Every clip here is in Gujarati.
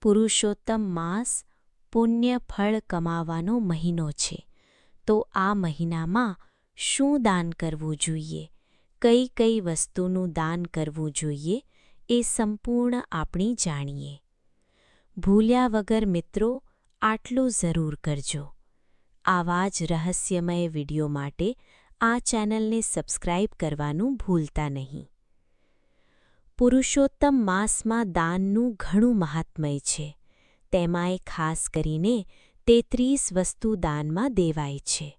પુરુષોત્તમ માસ પુણ્ય ફળ કમાવાનો મહિનો છે, તો આ મહિનામાં શું દાન કરવું જોઈએ, કઈ કઈ વસ્તુનું દાન કરવું જોઈએ એ સંપૂર્ણ આપણે જાણીએ. ભૂલ્યા વગર મિત્રો આટલું જરૂર કરજો. આવા જ રહસ્યમય વિડિયો માટે આ ચેનલને સબસ્ક્રાઇબ કરવાનું ભૂલતા નહીં. પુરુષોત્તમ માસમાં દાનનું ઘણું મહાત્મ્ય છે. તેમાંય ખાસ કરીને 33 વસ્તુ દાનમાં દેવાય છે.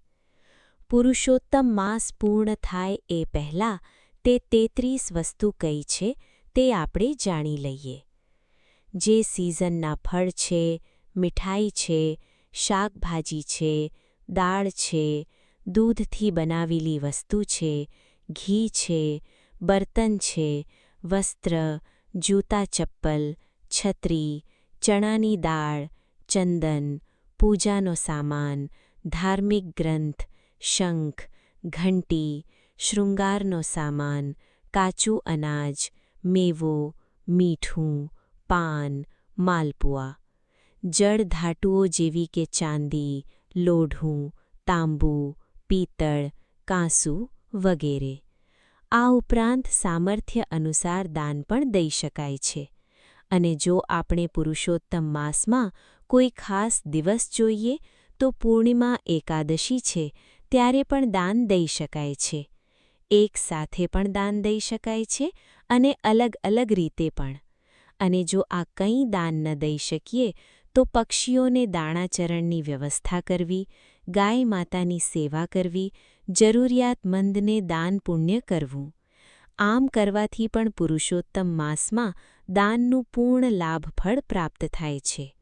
પુરુષોત્તમ માસ પૂર્ણ થાય એ પહેલાં તે 33 વસ્તુ કઈ છે તે આપણે જાણી લઈએ. જે સિઝનના ફળ છે, મીઠાઈ છે, શાકભાજી છે, દાળ છે, દૂધથી બનાવેલી વસ્તુ છે, ઘી છે, બર્તન છે, વસ્ત્ર, જૂતા ચપ્પલ, છત્રી, ચણાની દાળ, ચંદન, પૂજાનો સામાન, ધાર્મિક ગ્રંથ, શંખ, ઘંટી, શૃંગારનો સામાન, કાચું અનાજ, મેવો, મીઠું, પાન, માલપુઆ, જળ ધાતુઓ જેવી કે ચાંદી, લોઢું, તાંબુ, પિત્તળ, કાંસુ વગેરે. આ ઉપરાંત સામર્થ્ય અનુસાર દાન પણ દઈ શકાય છે. અને જો આપણે પુરુષોત્તમ માસમાં કોઈ ખાસ દિવસ જોઈએ તો પૂર્ણિમા એકાદશી છે ત્યારે પણ દાન દઈ શકાય છે. એક સાથે પણ દાન દઈ શકાય છે અને અલગ અલગ રીતે પણ. અને જો આ કંઈ દાન ન દઈ શકીએ તો પક્ષીઓને દાણાચરણની વ્યવસ્થા કરવી, ગાય માતાની સેવા કરવી, જરૂરિયાતમંદને દાન પુણ્ય કરવું. આમ કરવાથી પણ પુરુષોત્તમ માસમાં દાનનું પૂર્ણ લાભફળ પ્રાપ્ત થાય છે.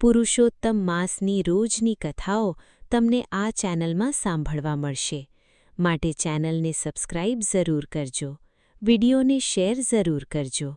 પુરુષોત્તમ માસની રોજની કથાઓ તમને આ ચેનલમાં સાંભળવા મળશે. માટે ચેનલને સબસ્ક્રાઇબ જરૂર કરજો. વિડિયોને શેર જરૂર કરજો.